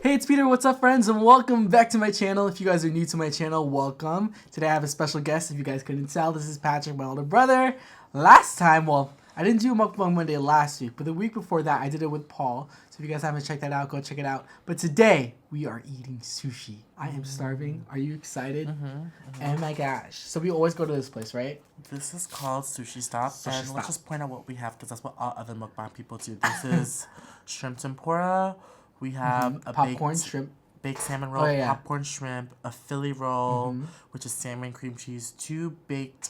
Hey, it's Peter. What's up, friends? And welcome back to my channel. If you guys are new to my channel, welcome. Today I have a special guest. If you guys couldn't tell, this is Patrick, my older brother. Last time, well, I didn't do Mukbang Monday last week, but the week before that, I did it with Paul. So if you guys haven't checked that out, go check it out. But today, we are eating sushi. I am starving. Are you excited? Oh my gosh. So we always go to this place, right? This is called Sushi Stop. Sushi Stop. Let's just point out what we have because that's what all other mukbang people do. This is shrimp tempura. We have a popcorn, shrimp. baked salmon roll, popcorn shrimp, a Philly roll, which is salmon cream cheese, 2 baked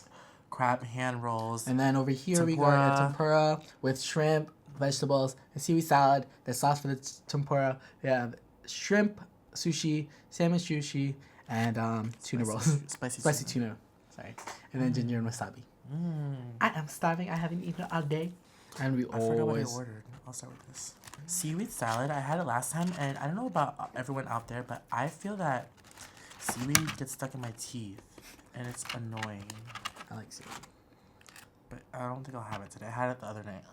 crab hand rolls. And then over here we got a tempura with shrimp, vegetables, a seaweed salad, the sauce for the tempura. We have shrimp sushi, salmon sushi, and tuna rolls. Spicy tuna. Sorry. And then ginger and wasabi. I am starving. I haven't eaten all day. And I forgot what I ordered. I'll start with this. Seaweed salad. I had it last time, and I don't know about everyone out there, but I feel that seaweed gets stuck in my teeth, and it's annoying. I like seaweed. But I don't think I'll have it today. I had it the other night.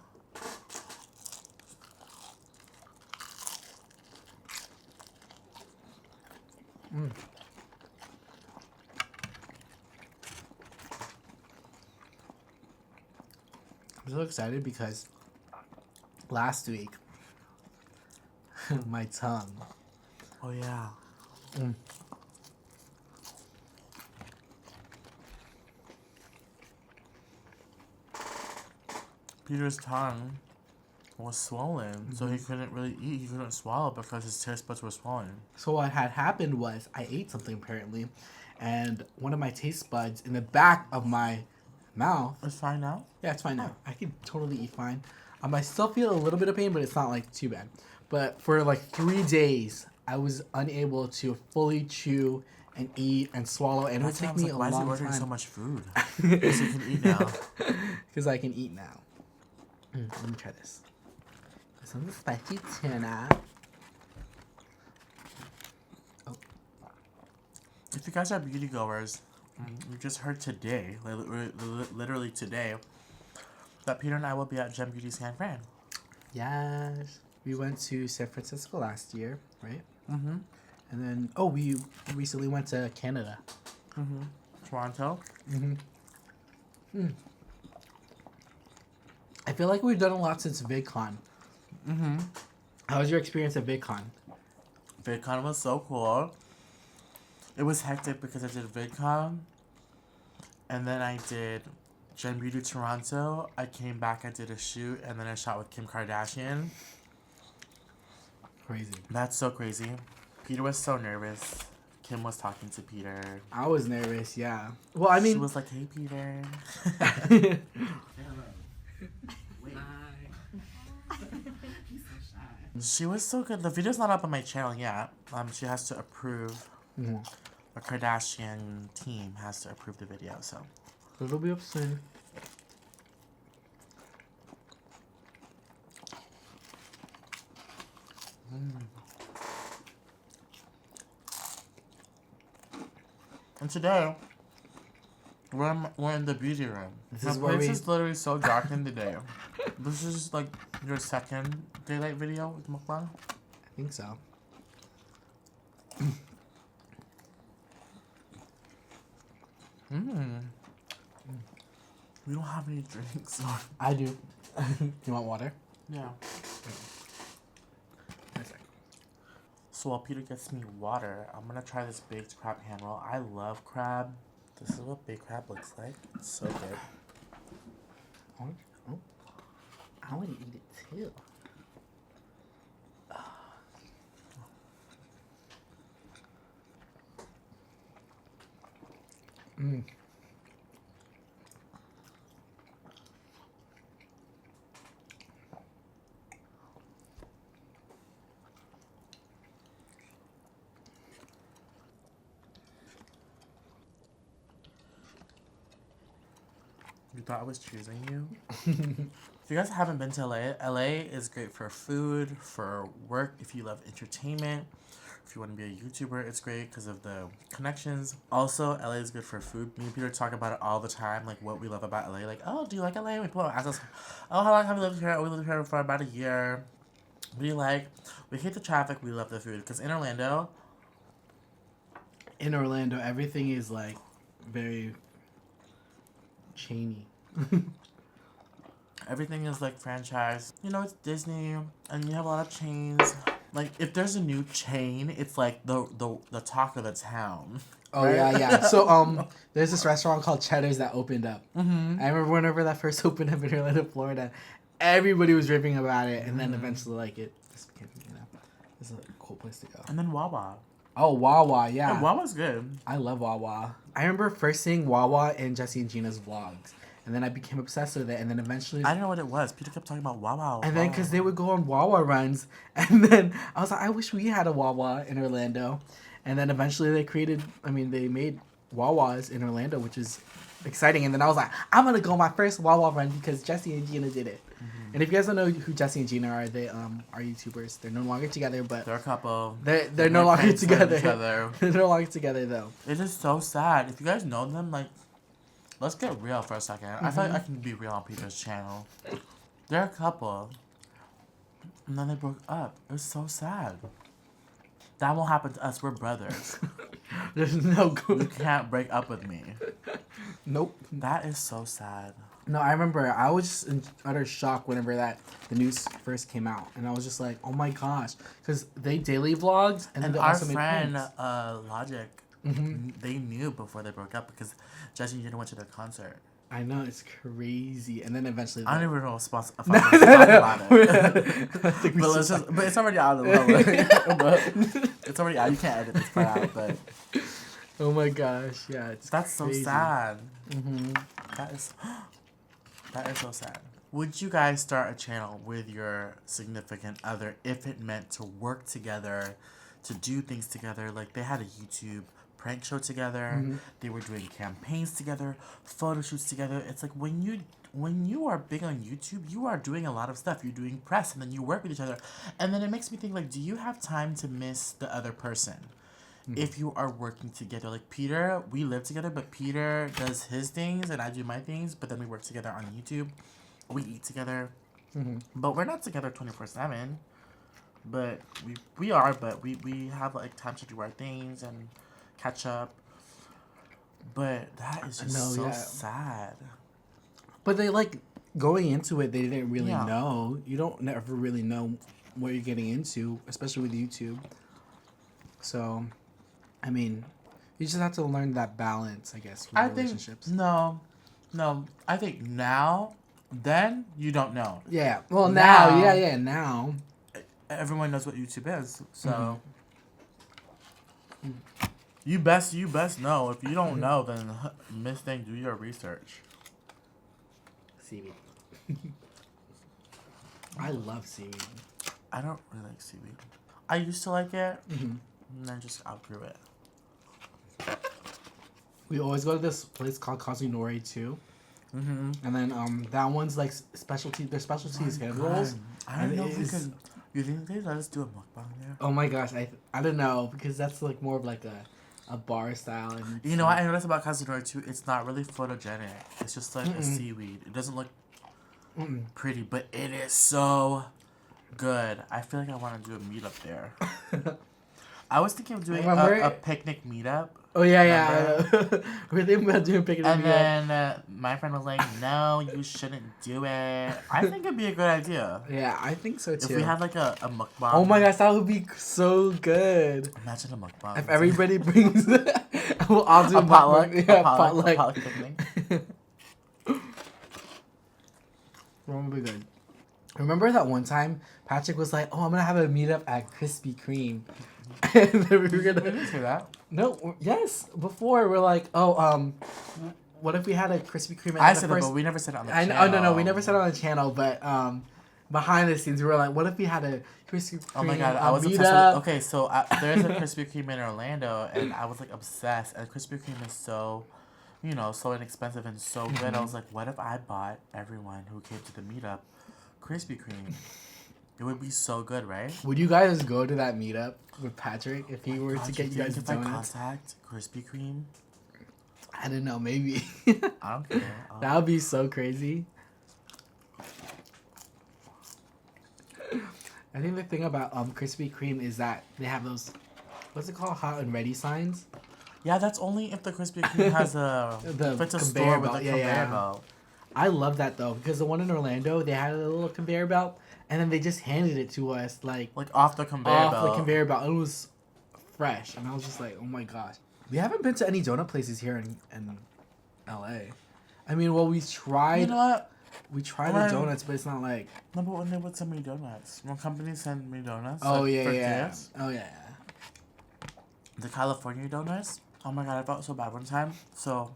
I'm so excited because last week, my tongue. Oh, yeah. Peter's tongue was swollen, so he couldn't really eat. He couldn't swallow because his taste buds were swollen. So what had happened was I ate something apparently, and one of my taste buds in the back of my mouth. It's fine now? Yeah, it's fine now. I can totally eat fine. I still feel a little bit of pain, but it's not like too bad. But for like 3 days, I was unable to fully chew and eat and swallow, and it would take me a long time. Why is he ordering so much food? Because you can eat now. Because I can eat now. Let me try this. Some spicy tuna. Oh. If you guys are beauty goers, you just heard today, literally today, that Peter and I will be at Gem Beauty San Fran. Yes. We went to San Francisco last year, right? And then, we recently went to Canada. Toronto. I feel like we've done a lot since VidCon. How was your experience at VidCon? VidCon was so cool. It was hectic because I did VidCon, and then I did Gem Beauty Toronto. I came back, I did a shoot, and then I shot with Kim Kardashian. Crazy. That's so crazy. Peter was so nervous. Kim was talking to Peter. I was nervous, yeah. Well, I mean... She was like, hey, Peter. She was so good. The video's not up on my channel yet. She has to approve. The Kardashian team has to approve the video, so. It'll be up soon. And today, we're in the beauty room. The place is literally so dark in the day. This is like your second daylight video with Mukbang? I think so. We don't have any drinks. I do. You want water? Yeah. So while Peter gets me water, I'm gonna try this baked crab hand roll. I love crab. This is what baked crab looks like. It's so good. Oh, I want to eat it too. You thought I was choosing you? If you guys haven't been to LA, LA is great for food, for work, if you love entertainment. If you want to be a YouTuber, it's great because of the connections. Also, LA is good for food. Me and Peter talk about it all the time, like what we love about LA. Like, oh, do you like LA? And people ask us, oh, how long have you lived here? Oh, we lived here for about a year. We hate the traffic. We love the food. Because in Orlando, everything is like very chainy. everything is like franchise. You know, it's Disney, and you have a lot of chains. Like, if there's a new chain, it's like the talk of the town. Oh, right? yeah. So, there's this restaurant called Cheddar's that opened up. Mm-hmm. I remember whenever that first opened up in Orlando, Florida, everybody was ripping about it, and then eventually, like, it just became, it's a cool place to go. And then Wawa. Oh, Wawa, yeah. Yeah, Wawa's good. I love Wawa. I remember first seeing Wawa in Jesse and Gina's vlogs, and then I became obsessed with it, and then eventually... I didn't know what it was. Peter kept talking about Wawa. And then, because they would go on Wawa runs, and then I was like, I wish we had a Wawa in Orlando. And then eventually they made Wawas in Orlando, which is exciting. And then I was like, I'm going to go on my first Wawa run because Jesse and Gina did it. Mm-hmm. And if you guys don't know who Jesse and Gina are, they are YouTubers. They're no longer together, but... They're a couple. They're no longer together. They're no longer together, though. It is so sad. If you guys know them, like, let's get real for a second. Mm-hmm. I feel like I can be real on Peter's channel. They're a couple. And then they broke up. It was so sad. That won't happen to us. We're brothers. There's no good. You can't break up with me. Nope. That is so sad. No, I remember I was just in utter shock whenever the news first came out, and I was just like, "Oh my gosh!" Because they daily vlogs, and then they our also made friend pranks. Logic, they knew before they broke up because Jesse and Gina went to their concert. I know, it's crazy, and then eventually. I don't even know if about it. But it's already out of the way. It's already out. You can't edit this part out, but. Oh my gosh! Yeah, that's crazy. So sad. That is so sad. Would you guys start a channel with your significant other if it meant to work together, to do things together? Like, they had a YouTube prank show together. They were doing campaigns together, photo shoots together. It's like when you are big on YouTube, you are doing a lot of stuff. You're doing press, and then you work with each other. And then it makes me think, like, do you have time to miss the other person? If you are working together, like Peter, we live together, but Peter does his things and I do my things, but then we work together on YouTube. We eat together, but we're not together 24/7. But we are, but we have like time to do our things and catch up. But that is just sad. But they like going into it, they didn't really know. You don't never really know what you're getting into, especially with YouTube. So. I mean, you just have to learn that balance, I guess, with relationships. No. I think now, then, you don't know. Yeah. Well, now. Now. Everyone knows what YouTube is, so... You best know. If you don't know, then Miss Thing, do your research. Seaweed. I love seaweed. I don't really like seaweed. I used to like it, and I just outgrew it. We always go to this place called Kazunori too. And then that one's like specialty. Their specialty is hand rolls. I don't know if we can. You think they let us do a mukbang there? Oh my gosh, I don't know, because that's like more of like a bar style. And you know what I noticed about Kazunori too? It's not really photogenic. It's just like a seaweed. It doesn't look pretty, but it is so good. I feel like I want to do a meetup there. I was thinking of doing a picnic meetup. Oh, yeah. We're thinking about doing a picnic meetup. And then my friend was like, no, you shouldn't do it. I think it'd be a good idea. Yeah, I think so, too. If we had, like, a mukbang. Oh, my gosh, that would be so good. Imagine a mukbang. If everybody brings... we'll all do a potluck. Yeah, potluck. A potluck picnic. That would be good. Remember that one time Patrick was like, "Oh, I'm gonna have a meetup at Krispy Kreme," and then we were gonna. We didn't say that. No. Yes. Before we're like, "Oh, what if we had a Krispy Kreme?" I said it, but we never said it on the channel. No, we never said it on the channel. But behind the scenes, we were like, "What if we had a Krispy Kreme?" Oh my god, I was obsessed with. Okay, so there's a Krispy Kreme in Orlando, and I was like obsessed. And Krispy Kreme is so, so inexpensive and so good. I was like, what if I bought everyone who came to the meetup Krispy Kreme? It would be so good, right? Would you guys go to that meetup with Patrick if he were to get you guys donuts? If I contact Krispy Kreme? I don't know, maybe. I don't care. That would be so crazy. I think the thing about Krispy Kreme is that they have those, what's it called, hot and ready signs. Yeah, that's only if the Krispy Kreme has a The store conveyor with a belt. conveyor belt. I love that though, because the one in Orlando, they had a little conveyor belt, and then they just handed it to us like off the conveyor belt. the conveyor belt. It was fresh, and I was just like, oh my gosh. We haven't been to any donut places here in LA. I mean, well, we tried. You know what? We tried the donuts, but it's not like. No, but when they would send me donuts, when companies send me donuts. Oh like, yeah, for yeah. gifts, Oh yeah. the California donuts. Oh my god, I felt so bad one time. So,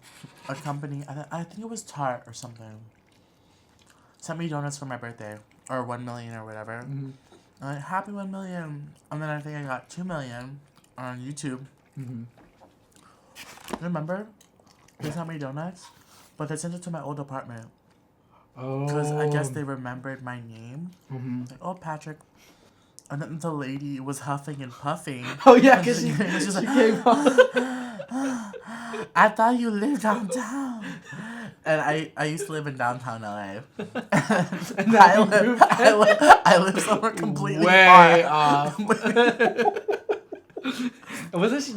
a company, I think it was Tarte or something, sent me donuts for my birthday, or 1 million or whatever. Mm-hmm. I'm like, happy 1 million. And then I think I got 2 million on YouTube. Mm-hmm. Remember? They sent me donuts, but they sent it to my old apartment. Oh. Because I guess they remembered my name. Mm-hmm. Like, oh, Patrick. And then the lady was huffing and puffing. Oh yeah, because she like, came up. I thought you lived downtown. And I used to live in downtown LA. And I live somewhere completely way far. off.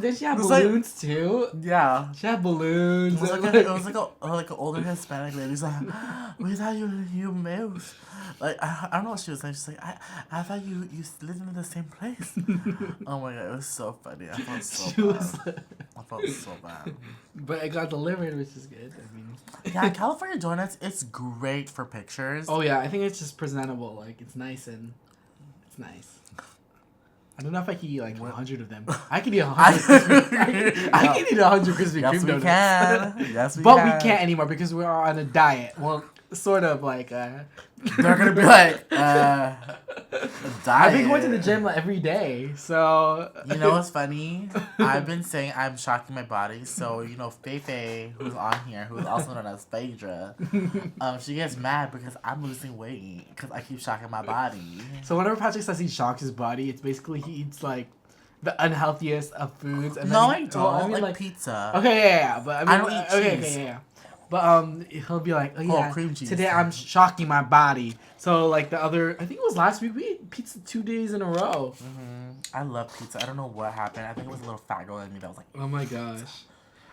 Did she have It was balloons too? Yeah. She had balloons. It was like an older Hispanic lady. She's like, we thought you moved. Like I don't know what she was saying. She's like, I thought you lived in the same place. Oh my god, it was so funny. I felt so bad. I felt so bad. But it got delivered, which is good. I mean, yeah, California donuts. It's great for pictures. Oh yeah, I think it's just presentable. Like it's nice and it's nice. I don't know if I could eat like 100 of them. I could eat 100. I could eat 100 Krispy Kreme donuts. Can. Yes, we but can. we can't anymore because we're on a diet. Well, sort of like. They're gonna be like, diet. I've been going to the gym like every day, so. You know what's funny? I've been saying I'm shocking my body. So you know, Feifei, who's on here, who's also known as Phaedra, she gets mad because I'm losing weight because I keep shocking my body. So whenever Patrick says he shocks his body, it's basically he eats like the unhealthiest of foods. And No, then I don't. Well, I mean, like pizza. Okay, yeah. But I mean, I don't eat cheese. Okay, yeah. But he'll be like, oh yeah, cream cheese. today I'm shocking my body. So like the other, I think it was last week, we ate pizza 2 days in a row. Mm-hmm. I love pizza. I don't know what happened. I think it was a little fat girl in me that was like, Oh my gosh.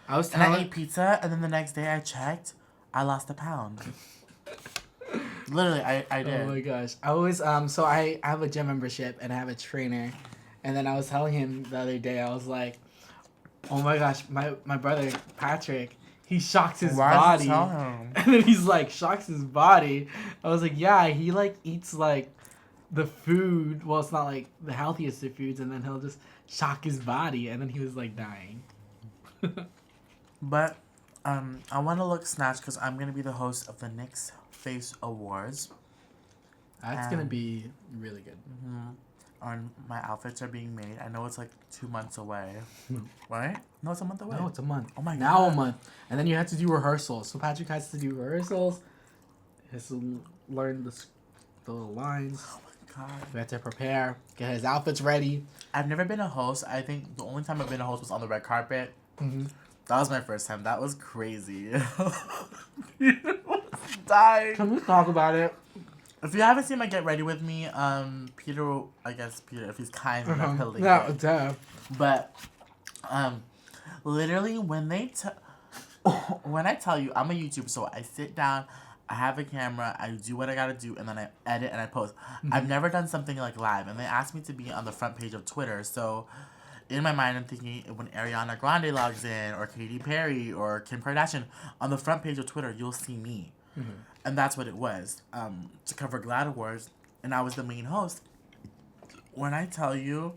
I I ate pizza, and then the next day I checked, I lost a pound. Literally, I did. Oh my gosh. I always so I have a gym membership and I have a trainer, and then I was telling him the other day, I was like, oh my gosh, my brother Patrick, he shocks his body. And then he's like, shocks his body. I was like, yeah, he like eats like the food. Well, it's not like the healthiest of foods, and then he'll just shock his body, and then he was like dying. But I want to look snatched because I'm gonna be the host of the Nick's Face Awards. That's gonna be really good. Mm-hmm. My outfits are being made. I know it's like 2 months away. Right? No, it's a month away. No, it's a month. Oh my god. Now a month. And then you have to do rehearsals. So Patrick has to do rehearsals. He has to learn the lines. Oh my god. We have to prepare, get his outfits ready. I've never been a host. I think the only time I've been a host was on the red carpet. Mm-hmm. That was my first time. That was crazy. Dying. Can we talk about it? If you haven't seen my Get Ready With Me, Peter, if he's kind enough, he'll link No, it. duh. But, literally when when I tell you, I'm a YouTuber, so I sit down, I have a camera, I do what I gotta do, and then I edit and I post. Mm-hmm. I've never done something like live, and they asked me to be on the front page of Twitter, so in my mind, I'm thinking when Ariana Grande logs in, or Katy Perry, or Kim Kardashian, on the front page of Twitter, you'll see me. Mm-hmm. And that's what it was, to cover GLAAD Awards, and I was the main host. When I tell you,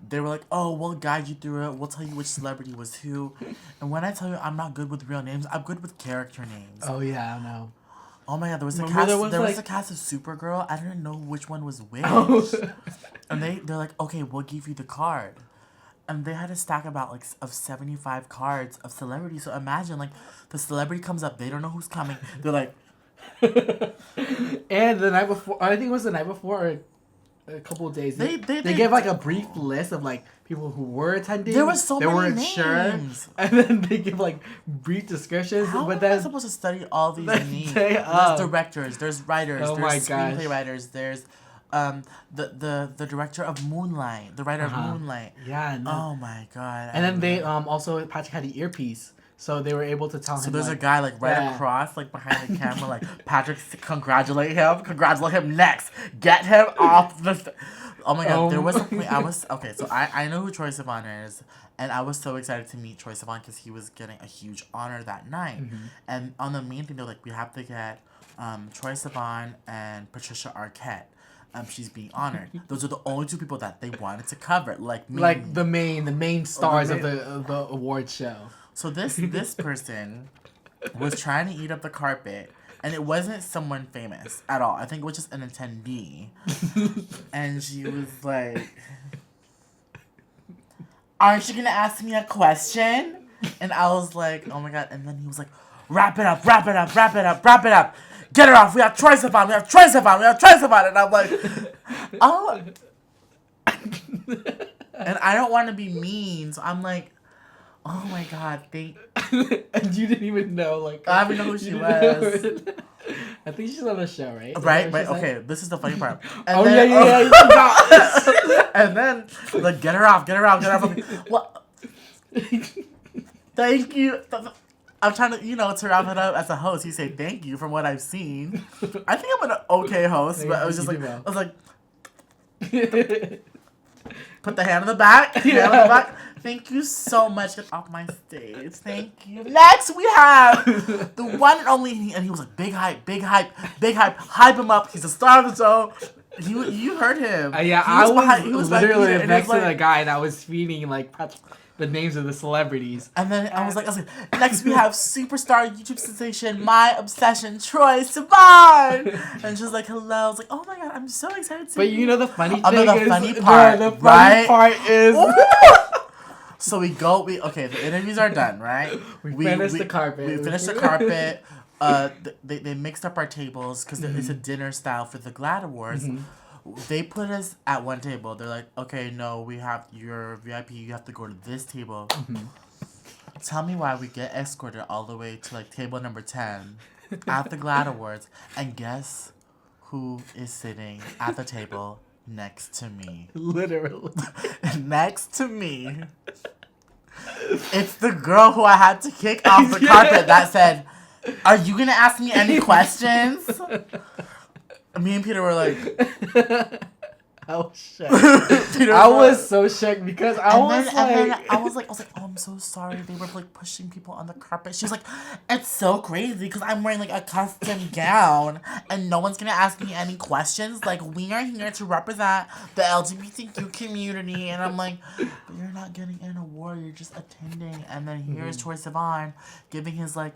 they were like, oh, we'll guide you through it, we'll tell you which celebrity was who. And when I tell you I'm not good with real names, I'm good with character names. Oh yeah, I know. Oh my god, there was a cast of Supergirl, I didn't know which one was which. Oh. And they're like, okay, we'll give you the card. And they had a stack of 75 cards of celebrities. So imagine, like, the celebrity comes up, they don't know who's coming. They're like... And the night before, I think it was the night before, or a couple of days, they gave like a brief list of like people who were attending. There were so many weren't names. Sure, and then they give like brief descriptions. How but am then I supposed to study all these names? There's There's directors, there's writers, there's screenplay writers, there's the director of Moonlight, the writer of Moonlight. Yeah. No. Oh my god. And then they also Patrick had the earpiece, so they were able to tell him. So there's like, a guy like right across, like behind the camera, like Patrick, congratulate him next, get him off the. Oh my god, there was a point I was okay. So I know who Troye Sivan is, and I was so excited to meet Troye Sivan because he was getting a huge honor that night. And on the main thing, they're like, we have to get Troye Sivan and Patricia Arquette. She's being honored. Those are the only two people that they wanted to cover. Like the main stars of the award show. So this person was trying to eat up the carpet, and it wasn't someone famous at all. I think it was just an attendee. And she was like, "Aren't you gonna ask me a question?" And I was like, "Oh my god!" And then he was like, "Wrap it up, wrap it up, wrap it up, wrap it up. Get her off. We have Troye Sivan. We have Troye Sivan. We have Troye Sivan." And I'm like, "Oh." And I don't want to be mean, so I'm like, "Oh my god, thank." And you didn't even know, like. I didn't know who she was. I think she's on the show, right? Right. Okay, this is the funny part. And oh then, yeah. And then, like, get her off. What? Thank you. I'm trying to, to wrap it up as a host. You say thank you from what I've seen. I think I'm an okay host, but I was just like, I was like, put the hand on the back. Thank you so much. Get off my stage. Thank you. Next, we have the one and only, and he was like, big hype. Hype him up. He's the star of the show. You heard him. He was literally next to the guy that was feeding like the names of the celebrities. And then I was like, next we have superstar YouTube sensation, my obsession, Troye Sivan. And she was like, hello. I was like, oh my god, I'm so excited to meet you. The funny thing the funny part is so the interviews are done, right? We finished the carpet. We finished the carpet. They mixed up our tables because it's a dinner style for the GLAAD Awards. They put us at one table. They're like, okay, no, we have your VIP. You have to go to this table. Tell me why we get escorted all the way to like table number 10 at the GLAAD Awards. And guess who is sitting at the table next to me? Literally. Next to me. It's the girl who I had to kick off the carpet that said, are you going to ask me any questions? Me and Peter were like, oh shit. I was so shook because I was like, oh, I'm so sorry. They were like pushing people on the carpet. She was like, it's so crazy because I'm wearing like a custom gown and no one's gonna ask me any questions. Like, we are here to represent the LGBTQ community. And I'm like, but you're not getting an award. You're just attending. And then here's Troye Sivan giving his like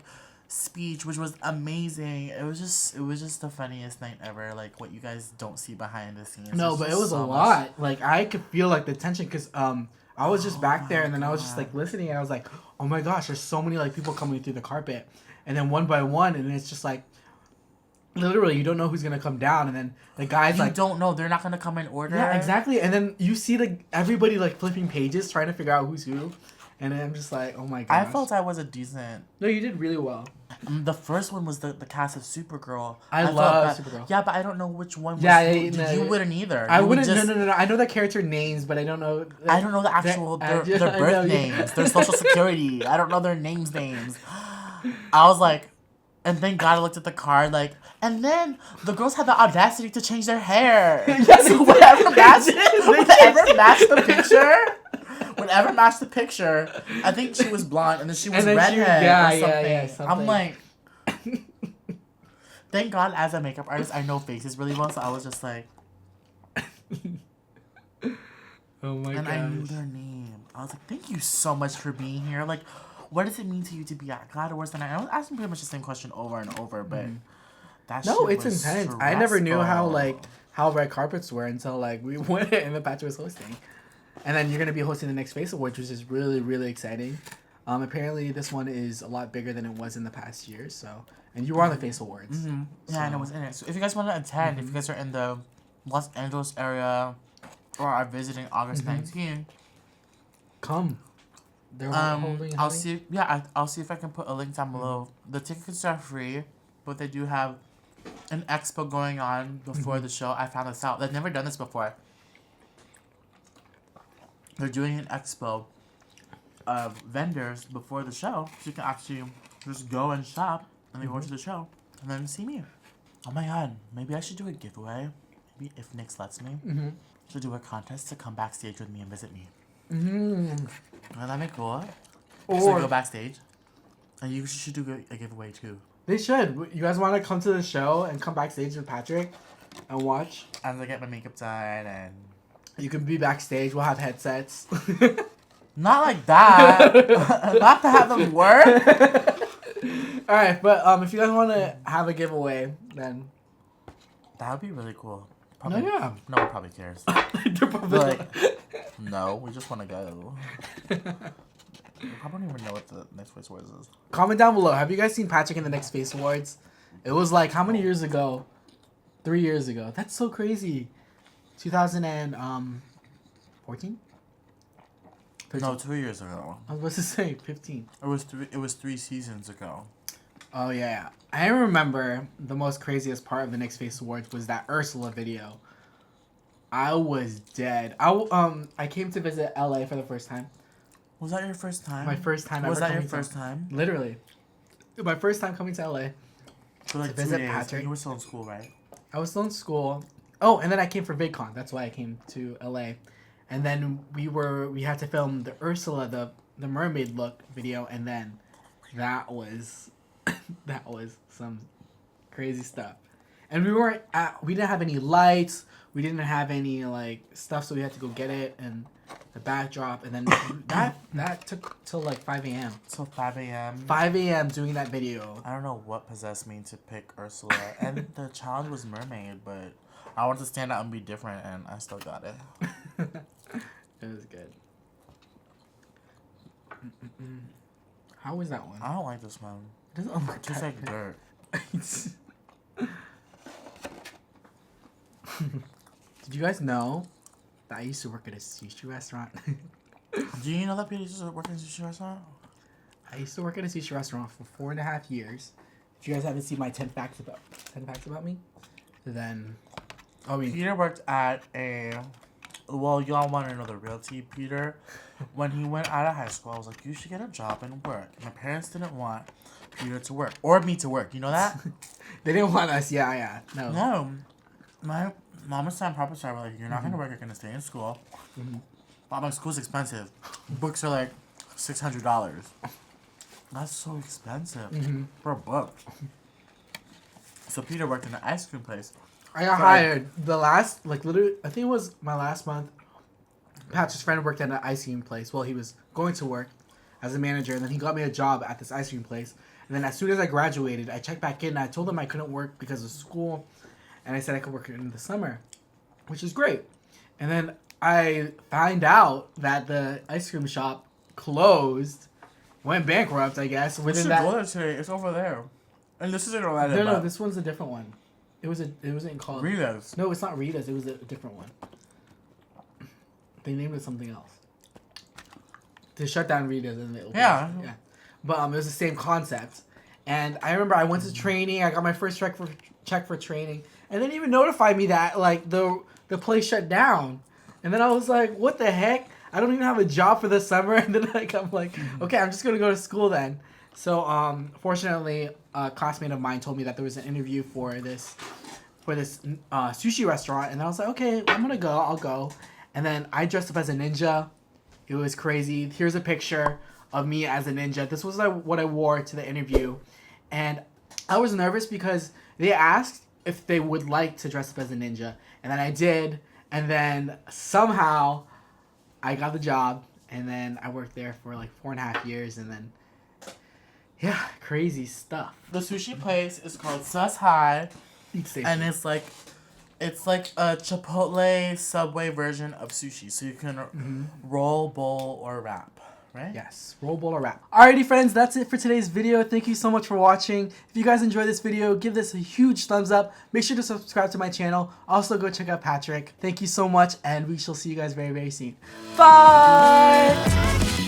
speech, which was amazing. It was just the funniest night ever. Like, what you guys don't see behind the scenes. No, but it was a lot. Like, I could feel like the tension because I was just back there and then I was just like listening and I was like, oh my gosh, there's so many like people coming through the carpet, and then one by one, and it's just like literally you don't know who's gonna come down, and then the guys you don't know, they're not gonna come in order. Yeah, exactly. And then you see like everybody like flipping pages trying to figure out who's who. And then I'm just like, oh my god. I felt I was a decent. No, you did really well. The first one was the cast of Supergirl. I love Supergirl. Yeah, but I don't know which one was. You wouldn't either. I wouldn't. No. I know the character names, but I don't know. I don't know the actual their birth names, their social security. I don't know their names. I was like, and thank God I looked at the card like, and then the girls had the audacity to change their hair. Yes, so whatever matched the picture. Whatever matched the picture, I think she was blonde and then she was redhead or something. I'm like, thank God as a makeup artist, I know faces really well, so I was just like, oh my god. And I knew their name. I was like, thank you so much for being here. Like, what does it mean to you to be at GLAAD Awards tonight? I was asking pretty much the same question over and over, but it's intense. Stressful. I never knew how red carpets were until like we went and the Patrick was hosting. And then you're going to be hosting the next Face Awards, which is really, really exciting. Apparently, this one is a lot bigger than it was in the past years. So, and you were on the Face Awards. So. Yeah, and I was in it. So if you guys want to attend, if you guys are in the Los Angeles area or are visiting August 19th, come. They're holding. I'll see. Yeah, I'll see if I can put a link down below. The tickets are free, but they do have an expo going on before the show. I found this out. They've never done this before. They're doing an expo of vendors before the show, so you can actually just go and shop and then go to the show and then see me. Oh my god, maybe I should do a giveaway. Maybe if Nix lets me, should do a contest to come backstage with me and visit me. Wouldn't that be cool? So go backstage, and you should do a giveaway too. They should. You guys want to come to the show and come backstage with Patrick and watch? And I get my makeup done and. You can be backstage. We'll have headsets. Not like that. Not to have them work. All right, but if you guys want to have a giveaway, then that would be really cool. Probably, no, yeah. No one probably cares. They're probably like, no, we just want to go. We probably don't even know what the Next Face Awards is. Comment down below. Have you guys seen Patrick in the Next Face Awards? It was like how many years ago? 3 years ago. That's so crazy. 2014? No, 2 years ago. I was supposed to say 15. It was 3 seasons ago. Oh yeah, I remember the most craziest part of the Next Face Awards was that Ursula video. I was dead. I came to visit LA for the first time. Was that your first time? My first time. Was that your first time? Literally, my first time coming to LA. For like to visit 2 days. Patrick. You were still in school, right? I was still in school. Oh, and then I came for VidCon. That's why I came to LA. And then we had to film the Ursula, the mermaid look video, and then that was that was some crazy stuff. And we didn't have any lights, we didn't have any like stuff, so we had to go get it and the backdrop, and then that took till like 5 a.m. Till 5 a.m. 5 a.m. doing that video. I don't know what possessed me to pick Ursula, and the challenge was mermaid, but I wanted to stand out and be different, and I still got it. It was good. How was that one? I don't like this one. It doesn't look tastes like dirt. Did you guys know that I used to work at a sushi restaurant? Do you know that Peter used to work in a sushi restaurant? I used to work at a sushi restaurant for 4.5 years. If you guys haven't seen my 10 facts about me, then Peter worked at a. Well, y'all want to know the real tea, Peter. When he went out of high school, I was like, you should get a job and work. My parents didn't want Peter to work. Or me to work. You know that? They didn't want us. Yeah. No. My mom and Patrickstarrr were like, you're not going to work. You're going to stay in school. But my school's expensive. Books are like $600. That's so expensive for a book. So Peter worked in an ice cream place. I got hired literally, I think it was my last month. Patrick's friend worked at an ice cream place. Well, he was going to work as a manager, and then he got me a job at this ice cream place. And then as soon as I graduated, I checked back in, and I told him I couldn't work because of school, and I said I could work in the summer, which is great. And then I find out that the ice cream shop closed, went bankrupt, I guess. We should go there today. It's over there. And this isn't Orlando. No, this one's a different one. It wasn't called Rita's. No, it's not Rita's. It was a different one. They named it something else. They shut down Rita's and they opened yeah. But it was the same concept. And I remember I went to training. I got my first check for training, and they didn't even notify me that like the place shut down. And then I was like, what the heck? I don't even have a job for the summer. And then I'm like, okay, I'm just gonna go to school then. So fortunately, a classmate of mine told me that there was an interview for this sushi restaurant, and I was like, okay, I'm gonna go. I'll go. And then I dressed up as a ninja. It was crazy. Here's a picture of me as a ninja. This was what I wore to the interview, and I was nervous because they asked if they would like to dress up as a ninja, and then I did, and then somehow I got the job, and then I worked there for like 4.5 years, and then. Yeah, crazy stuff. The sushi place is called Sus High, and it's like a Chipotle Subway version of sushi. So you can roll, bowl, or wrap, right? Yes, roll, bowl, or wrap. Alrighty, friends, that's it for today's video. Thank you so much for watching. If you guys enjoyed this video, give this a huge thumbs up. Make sure to subscribe to my channel. Also, go check out Patrick. Thank you so much, and we shall see you guys very, very soon. Bye!